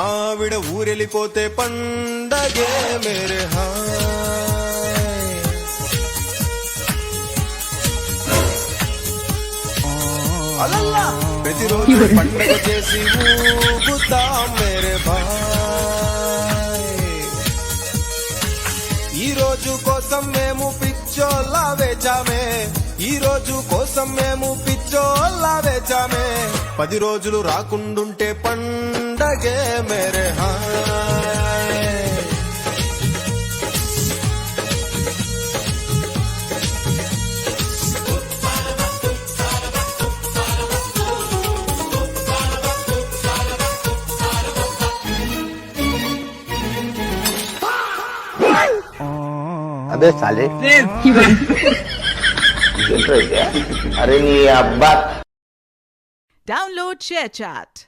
ఆవిడ ఊరెళ్ళిపోతే పండగే మేరే ప్రతిరోజు పండగ చేసి ఊగుతాం మేరే భాయ్. ఈ రోజు కోసం మేము పిచ్చోల్లా వేచామే, ఈ రోజు కోసం మేము పిచ్చోల్లా వేచామే. 10 రోజులు రాకుండుంటే పండగే మేరే హాయ్. अबे साले अरे नहीं अब्बा Download ShareChat.